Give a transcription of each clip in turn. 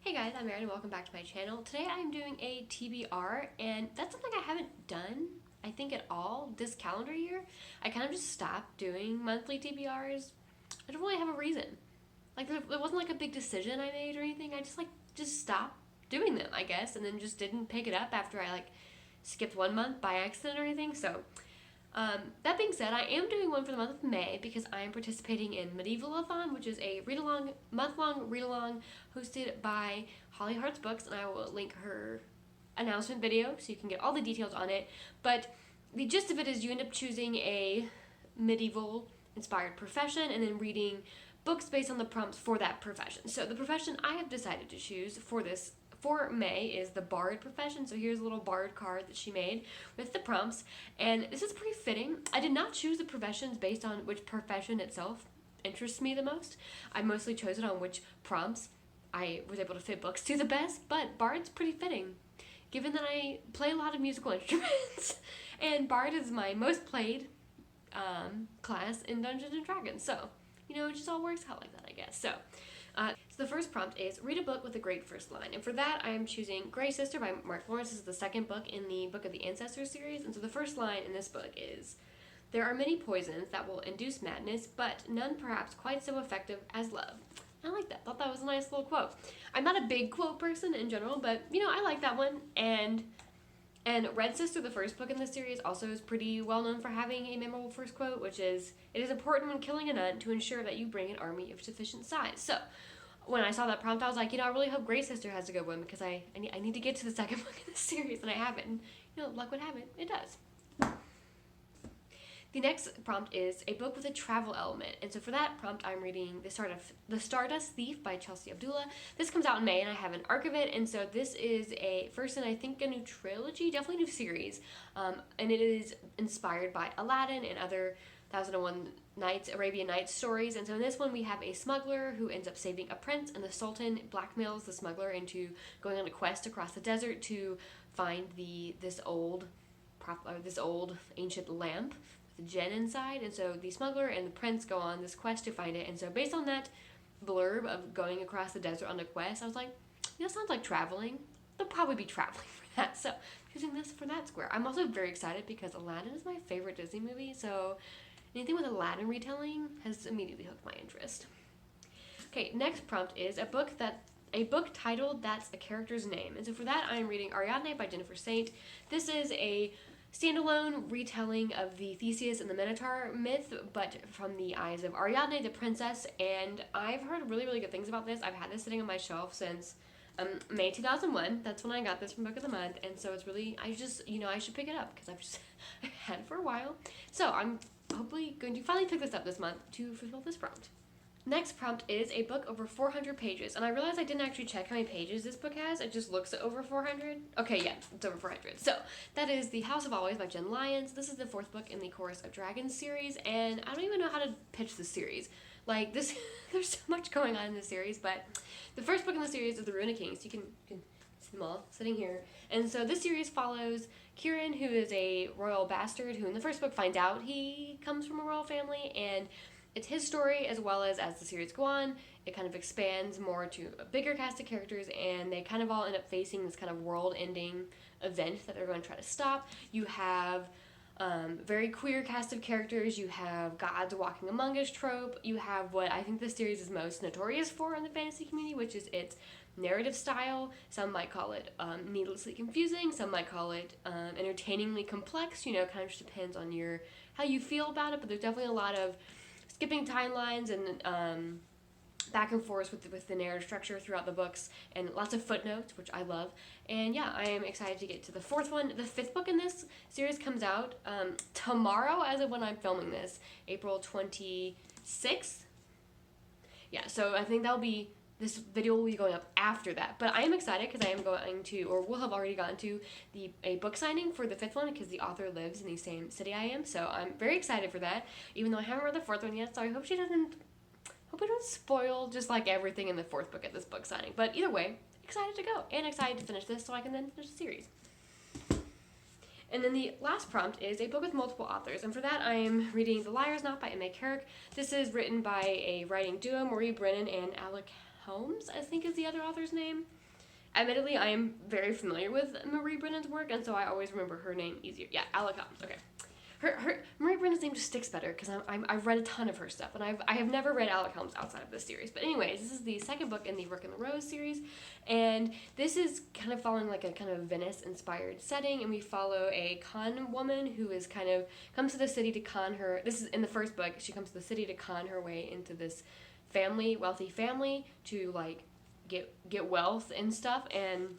Hey guys, I'm Ariadne and welcome back to my channel. Today I'm doing a TBR, and that's something I haven't done, I think, at all this calendar year. I kind of just stopped doing monthly TBRs. I don't really have a reason. Like, there wasn't like a big decision I made or anything. I just stopped doing them, I guess, and then just didn't pick it up after I skipped one month by accident or anything. So that being said, I am doing one for the month of May because I am participating in Medieval-A-Thon, which is a read-along, month-long read-along hosted by Holly Hart's Books, and I will link her announcement video so you can get all the details on it. But the gist of it is you end up choosing a medieval-inspired profession and then reading books based on the prompts for that profession. So the profession I have decided to choose for May is the bard profession. So here's a little bard card that she made with the prompts, and this is pretty fitting. I did not choose the professions based on which profession itself interests me the most. I mostly chose it on which prompts I was able to fit books to the best, but bard's pretty fitting given that I play a lot of musical instruments and bard is my most played class in Dungeons and Dragons. So, it just all works out like that, I guess. So the first prompt is read a book with a great first line. And for that, I am choosing Grey Sister by Mark Lawrence. This is the second book in the Book of the Ancestors series. And so the first line in this book is, "There are many poisons that will induce madness, but none perhaps quite so effective as love." I like that. Thought that was a nice little quote. I'm not a big quote person in general, but, I like that one. And Red Sister, the first book in this series, also is pretty well known for having a memorable first quote, which is, "It is important when killing a nun to ensure that you bring an army of sufficient size." So when I saw that prompt, I was like, I really hope Grey Sister has a good one because I need to get to the second book in the series, and I haven't. And, luck would have it, it does. The next prompt is a book with a travel element, and so for that prompt, I'm reading The Stardust Thief by Chelsea Abdullah. This comes out in May, and I have an arc of it, and so this is first in, I think, a new trilogy, definitely a new series, and it is inspired by Aladdin and other 1001 Nights, Arabian Nights stories. And so in this one we have a smuggler who ends up saving a prince, and the Sultan blackmails the smuggler into going on a quest across the desert to find this old ancient lamp with Jenn inside. And so the smuggler and the prince go on this quest to find it. And so based on that blurb of going across the desert on a quest, I was like, sounds like traveling. They'll probably be traveling for that. So using this for that square. I'm also very excited because Aladdin is my favorite Disney movie, so anything with Aladdin retelling has immediately hooked my interest. Okay, next prompt is a book titled That's a Character's Name. And so for that, I'm reading Ariadne by Jennifer Saint. This is a standalone retelling of the Theseus and the Minotaur myth, but from the eyes of Ariadne, the princess, and I've heard really, really good things about this. I've had this sitting on my shelf since May 2001. That's when I got this from Book of the Month, and so it's really, I should pick it up because I've had it for a while. So I'm hopefully going to finally pick this up this month to fulfill this prompt. Next prompt is a book over 400 pages, and I realized I didn't actually check how many pages this book has. It just looks over 400. Okay, yeah, it's over 400. So that is The House of Always by Jenn Lyons. This is the fourth book in the Chorus of Dragons series, and I don't even know how to pitch this series. There's so much going on in this series, but the first book in the series is The Ruin of Kings. You can see them all sitting here. And so this series follows Kieran, who is a royal bastard, who in the first book finds out he comes from a royal family, and it's his story, as well as the series go on, it kind of expands more to a bigger cast of characters, and they kind of all end up facing this kind of world-ending event that they're going to try to stop. You have very queer cast of characters. You have gods walking among us trope. You have what I think this series is most notorious for in the fantasy community, which is its narrative style. Some might call it needlessly confusing. Some might call it entertainingly complex. Kind of just depends on how you feel about it. But there's definitely a lot of skipping timelines and back and forth with the narrative structure throughout the books, and lots of footnotes, which I love. And yeah, I am excited to get to the fourth one. The fifth book in this series comes out tomorrow, as of when I'm filming this, April 26th. Yeah, so I think this video will be going up after that. But I am excited because I am going to, or will have already gone to, a book signing for the fifth one because the author lives in the same city I am. So I'm very excited for that, even though I haven't read the fourth one yet. So I hope we don't spoil just everything in the fourth book at this book signing. But either way, excited to go and excited to finish this so I can then finish the series. And then the last prompt is a book with multiple authors, and for that I am reading The Liar's Knot by M.A. Carrick. This is written by a writing duo, Marie Brennan and Alec Holmes, I think is the other author's name. Admittedly, I am very familiar with Marie Brennan's work, and so I always remember her name easier. Yeah, Alec Holmes. Okay. Her Marie Brennan's name just sticks better because I've read a ton of her stuff, and I have never read Alec Holmes outside of this series. But anyways, this is the second book in the Rook and the Rose series, and this is kind of following like a kind of Venice-inspired setting, and we follow a con woman who is kind of comes to the city to con her. This is in the first book. She comes to the city to con her way into this wealthy family to like get wealth and stuff, and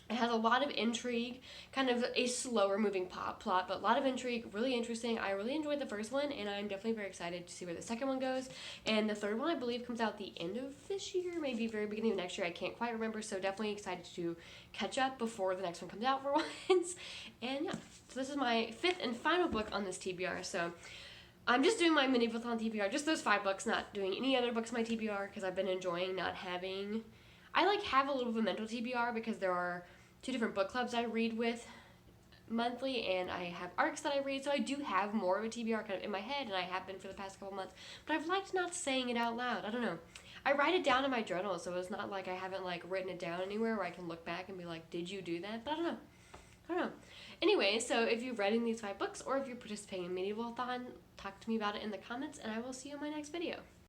it has a lot of intrigue, kind of a slower moving plot, but a lot of intrigue, really interesting. I really enjoyed the first one, and I'm definitely very excited to see where the second one goes. And the third one, I believe, comes out the end of this year, maybe very beginning of next year. I can't quite remember, so definitely excited to catch up before the next one comes out for once. And yeah, so this is my fifth and final book on this TBR, so I'm just doing my Medieval-A-Thon TBR, just those 5 books, not doing any other books in my TBR, because I've been enjoying not having... I like have a little bit of a mental TBR because there are 2 different book clubs I read with monthly, and I have arcs that I read, so I do have more of a TBR kind of in my head, and I have been for the past couple months, but I've liked not saying it out loud. I don't know. I write it down in my journal, so it's not like I haven't like written it down anywhere where I can look back and be like, did you do that? But I don't know. Anyway, so if you've read these 5 books, or if you're participating in Medieval-A-Thon, talk to me about it in the comments, and I will see you in my next video.